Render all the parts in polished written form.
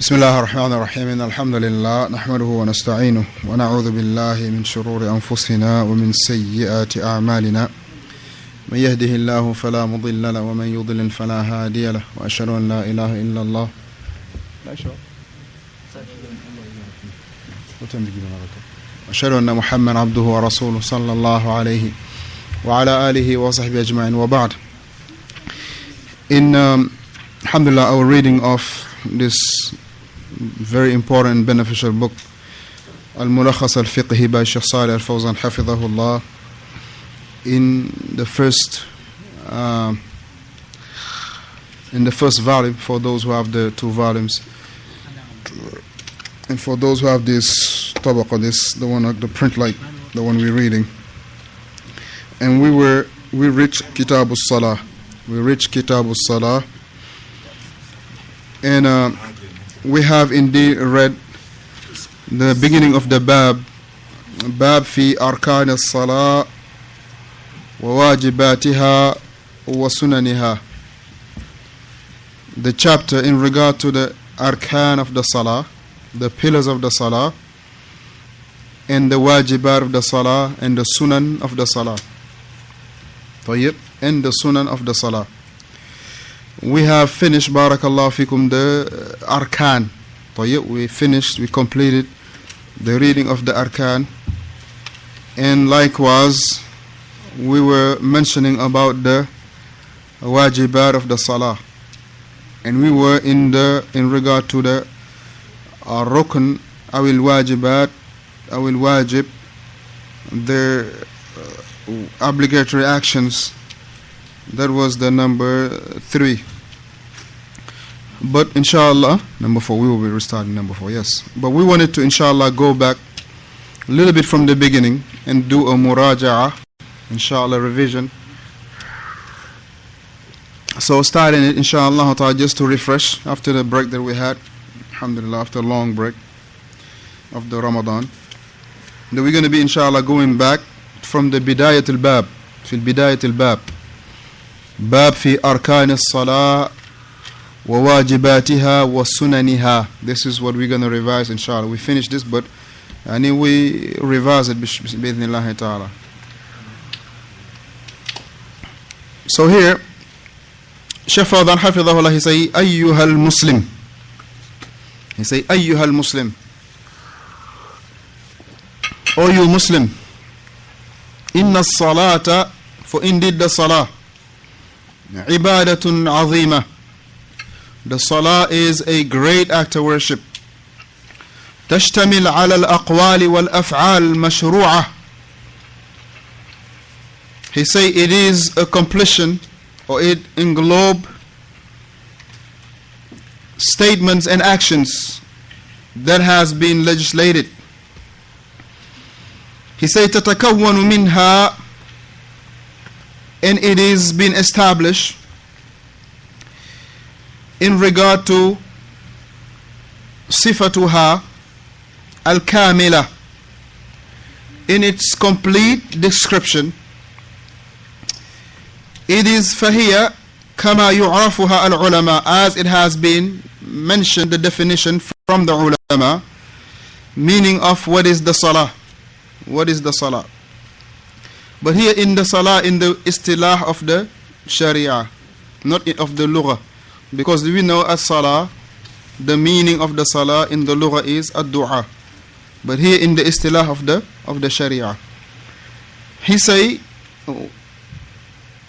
بسم الله الرحمن الرحيم إن الحمد لله نحمده ونستعينه ونعوذ بالله من شرور أنفسنا ومن سيئات أعمالنا من يهده الله فلا مضل له ومن يضلل فلا هادي له وأشهد أن لا إله إلا الله أشهد أن محمد عبده ورسوله صلى الله عليه وعلى آله وصحبه أجمعين وبعد. In Alhamdulillah, our reading of this very important and beneficial book, Mulakhas al-Fiqh by Shaykh Fawzaan Hafidhahullah, in the first volume, for those who have the two volumes, and for those who have this tabaqa, the one, the print like the one we're reading, and we reached Kitab al-Salah. We reached Kitab al-Salah, and we have indeed read the beginning of the bab fi arkan al-salah wa wajibatiha wa sunaniha, the chapter in regard to the arkan of the salah, the pillars of the salah, and the wajibat of the salah, and the sunan of the salah. طيب, and the sunan of the salah. We have finished, barakallahu fikum, the arkan. طيب, we completed the reading of the arkan, and likewise we were mentioning about the wajibat of the salah, and we were in regard to the rukn awil wajibat awil wajib, the obligatory actions. That was the number 3. But inshallah, number 4, we will be restarting number 4, yes. But we wanted to inshallah go back a little bit from the beginning and do a muraja'ah, inshallah, revision. So starting it inshallah just to refresh after the break that we had, alhamdulillah, after a long break of the Ramadan. Then we're going to be inshallah going back from the bidayat al-bab, fil bidayat al-bab, bab fi arkan al-salah wa wajibatiha wa sunaniha. This is what we're going to revise inshallah. We finished this, but we revise it bi-idhnillahi ta'ala. So here Shaykh Fawzaan hafidhahullah, he say ayyuhal muslim, he say ayyuhal muslim, O you Muslim, inna as-salata, for indeed the salah, ibadatun azima, the salah is a great act of worship, tashtamil ala al-aqwali wal-af'al mashru'ah. He say it is a completion, or it englobe statements and actions that has been legislated. He say tatakawwanu minha, and it is been established in regard to sifatuha al-kamila, in its complete description. It is fahiya kama yu'rafuha al-ulama, as it has been mentioned, the definition from the ulama, meaning of what is the salah. What is the salah? But here in the salah, in the istilah of the sharia, not of the lugha, because we know as-salah, the meaning of the salah in the lugha is ad-du'a. But here in the istilah of the sharia, he say,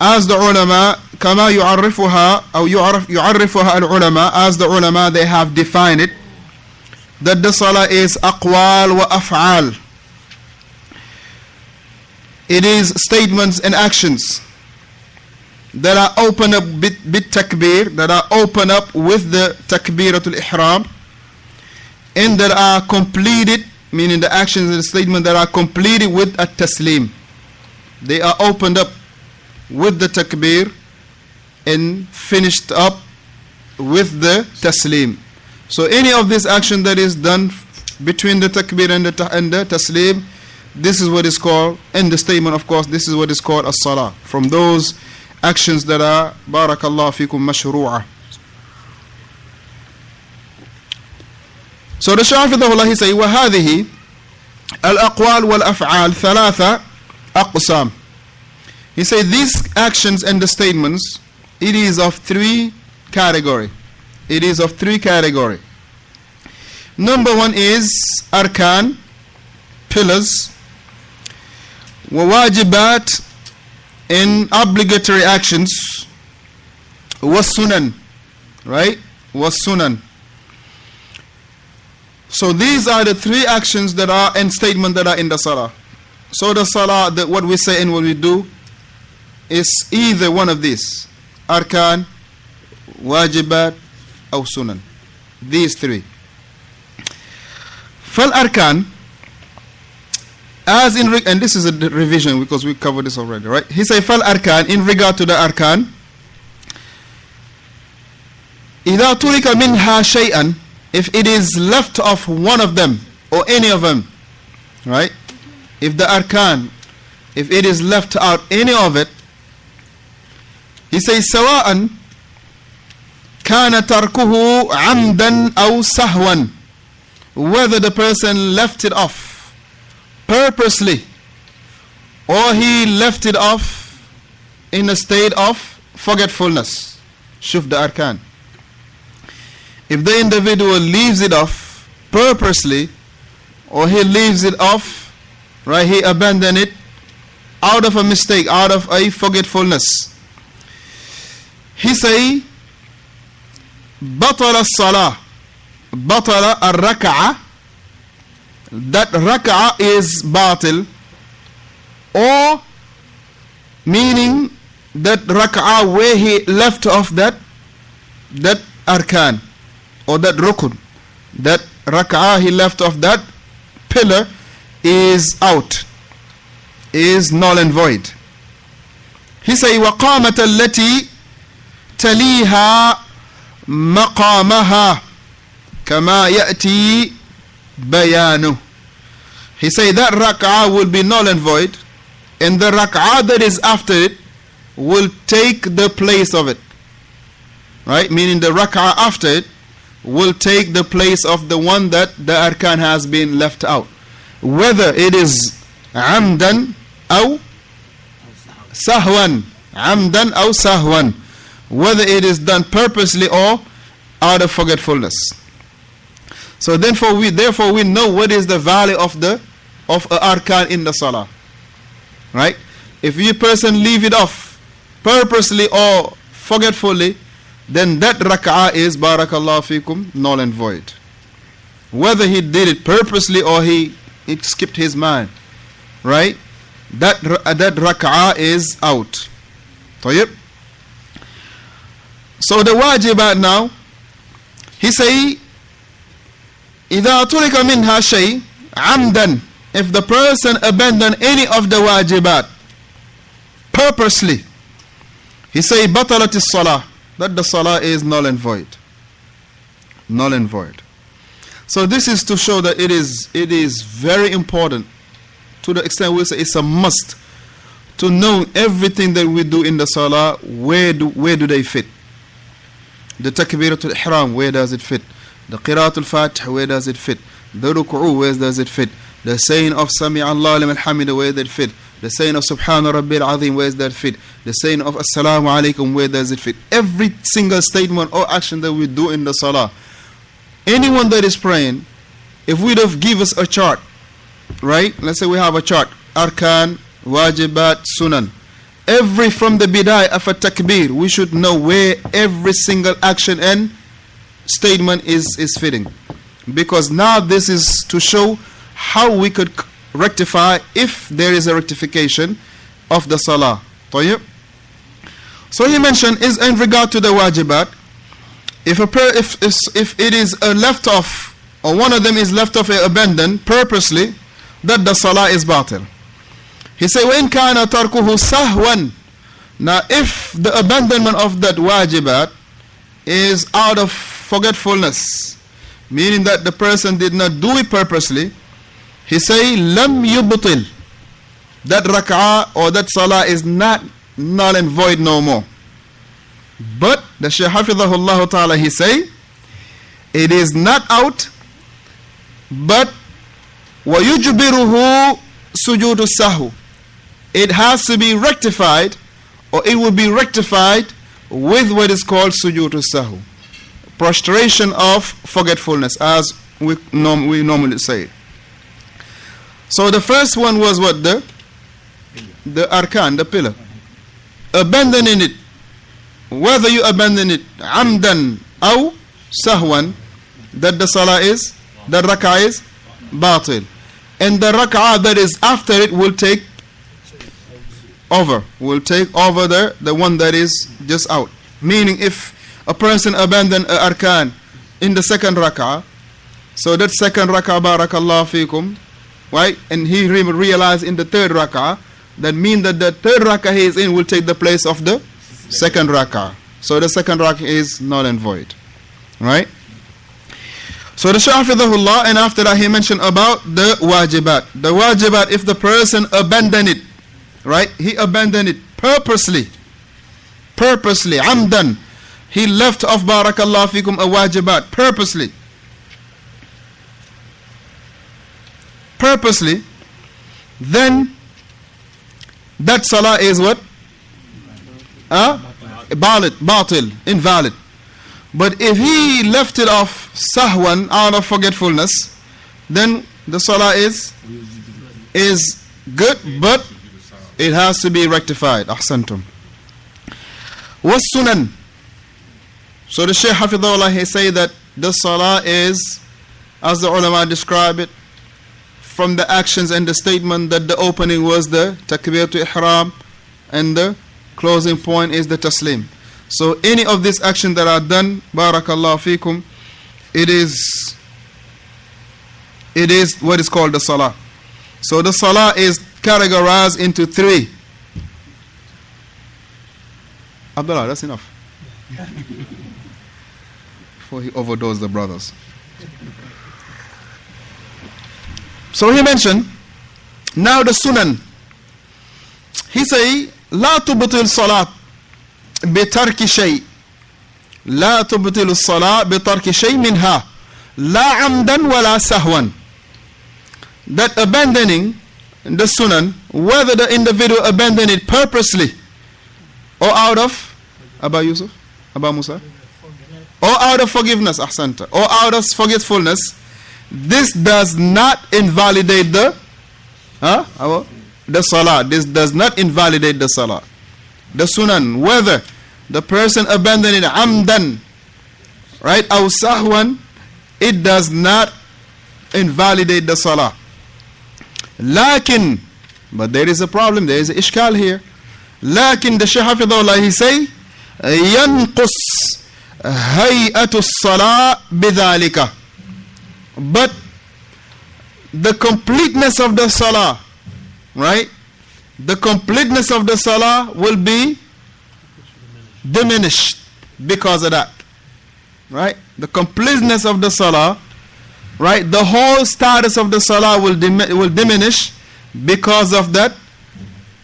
as the ulama, kama yu'arrifuha aw yu'arrifuha al-ulama, as the ulama they have defined it, that the salah is aqwal wa af'al. It is statements and actions that are open up bit takbir, that are open up with the takbiratul ihram, and that are completed, meaning the actions and the statement that are completed with a taslim. They are opened up with the takbir and finished up with the taslim. So any of this action that is done between the takbir and the taslim, this is what is called, and the statement, of course, this is what is called as-salah, from those actions that are barakallahu fikum mashru'ah. So the Shaykh Hafidhahullah, he say, وَهَذِهِ الْأَقْوَالُ وَالْأَفْعَالُ ثَلَاثَ أَقْسَامٍ. He say these actions and the statements, it is of three category. It is of three category. Number one is arkan, pillars, wajibat, in obligatory actions, was-sunan, right? Was-sunan. So these are the three actions that are and statement that are in the salah. So the salah, that what we say and what we do, is either one of these: arkan, wajibat, or sunan. These three. Fal arkan, as in, and this is a revision because we covered this already, right? He say fal arkan, in regard to the arkan, إذا ترك منها شيئا, if it is left off one of them or any of them, right? If the arkan, if it is left out any of it, he says سواء كان تركه عمدا أو سهوا, whether the person left it off purposely or he left it off in a state of forgetfulness. Shuf the arkan. If the individual leaves it off purposely or he leaves it off, right, he abandoned it out of a mistake, out of a forgetfulness, he say بطل الصلاة, بطل الركعة, that rak'ah is batil, or meaning that rak'ah where he left off that arkan or that rukun, that rak'ah he left off that pillar is out, is null and void. He say وقامت التي تليها مقامها كما يأتي بيانه. He say that rak'ah will be null and void, and the rak'ah that is after it will take the place of it, right? Meaning the rak'ah after it will take the place of the one that the arkan has been left out, whether it is amdan or sahwan, amdan or sahwan, whether it is done purposely or out of forgetfulness. So therefore we know what is the value of the arkan in the salah, right? If you person leave it off purposely or forgetfully, then that rak'ah is, barakallahu fikum, null and void, whether he did it purposely or it skipped his mind, right? That rak'ah is out. طيب. So the wajibat now, he say إذا ترك منها شيء عمدا, if the person abandon any of the wajibat purposely, he say بطلت الصلاة, that the salah is null and void. Null and void. So this is to show that it is very important, to the extent we say it's a must, to know everything that we do in the salah, where do they fit. The takbiratul ihram, where does it fit? The qiraatul fatih, where does it fit? The ruku'u, where does it fit? The saying of Sami Allah liman hamida, where does it fit? The saying of Subhana Rabbil Azim, where does that fit? The saying of Assalamu Alaikum, where does it fit? Every single statement or action that we do in the salah, anyone that is praying, if we'd have give us a chart, right? Let's say we have a chart, arkan, wajibat, sunan. Every from the bidayah of a takbir, we should know where every single action and statement is fitting, because now this is to show how we could rectify if there is a rectification of the salah. طيب. So he mentioned is in regard to the wajibat, if it is left off, or one of them is left off or abandoned purposely, that the salah is batil. He say وَإِنْ كَانَ تَرْكُهُ سَهْوًا. Now if the abandonment of that wajibat is out of forgetfulness, meaning that the person did not do it purposely, he say lam yubtil, that rak'ah or that salah is not null and void no more. But the Shaykh Hafidhahullah Ta'ala, he say it is not out but وَيُجْبِرُهُ سُجُودُ السَّهْوِ, it has to be rectified, or it will be rectified with what is called sujood al-sahw, prostration of forgetfulness, as we normally say. So the first one was what? The arkan, the pillar. Abandoning it, whether you abandon it amdan aw sahwan, that the salah is, the rak'ah is batil, and the rak'ah that is after it will take over, the one that is just out. Meaning, if a person abandon a arkan in the second rak'ah, so that second rak'ah, barakallahu fikum, right, and he realized in the third rak'ah, that means that the third rak'ah he is in will take the place of the second rak'ah. So the second rak'ah is null and void, right? So the Shafidahullah, and after that he mentioned about the wajibat. The wajibat, if the person abandon it, right, he abandoned it purposely, amdan, he left off, barakallahu fikum, a wajibat purposely, then that salah is what? Batil, invalid. But if he left it off sahwan, out of forgetfulness, then the salah is good, but it has to be rectified. Ahsantum. Was sunan. So the Shaykh Hafidhullah, he say that the salah is, as the ulama describe it, from the actions and the statement, that the opening was the takbir to ihram and the closing point is the taslim. So any of these actions that are done, barakallahu fikum, it is what is called the salah. So the salah is categorized into three. Abdullah, that's enough. Before he overdosed the brothers. So he mentioned, now the sunan. He say, لا تبطل الصلاة بترك شيء. لا تبطل الصلاة بترك شيء منها. لا عمدا ولا سهوا. That abandoning the sunan, whether the individual abandon it purposely or out of Aba Musa, or out of forgiveness, ahsanta, or out of forgetfulness, this does not invalidate the salah. This does not invalidate the salah. The sunan, whether the person abandoned it amdan, right, aw sahwan, it does not invalidate the salah. Lakin, but there is a problem, there is an ishkal here. Lakin, the Shaykh Hafidhullah, he say, yanqus hay'atu as-salah bidhalika. But the completeness of the salah, right, the completeness of the salah will be diminished because of that, right? The completeness of the salah, right, the whole status of the salah will diminish because of that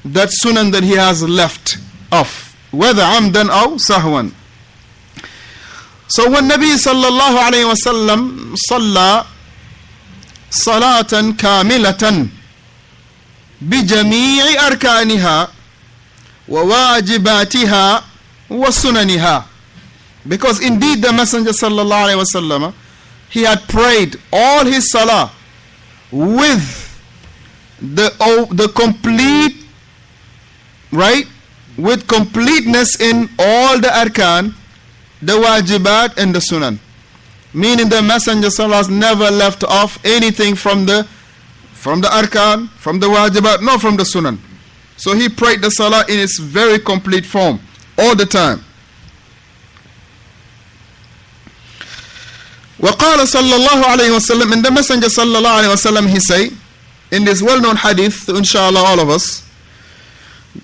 sunan that he has left off, whether amdan or sahwan. So when Nabi sallallahu alayhi wa sallam salla salatan kamilatan bijami'i arkaniha wa wajibatiha wa sunaniha, because indeed the Messenger sallallahu alayhi wa sallam, he had prayed all his salah with the complete, right, with completeness in all the arkan, the wajibat and the sunan. Meaning the Messenger sallallahu never left off anything from the arkan, from the wajibat, nor from the sunan. So he prayed the salah in its very complete form all the time. وقال صلى الله عليه وسلم, and the Messenger صلى الله عليه وسلم, he say in this well-known hadith, inshallah all of us,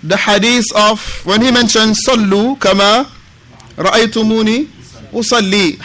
the hadith of when he mentioned صلوا كما رأيتموني أصلي.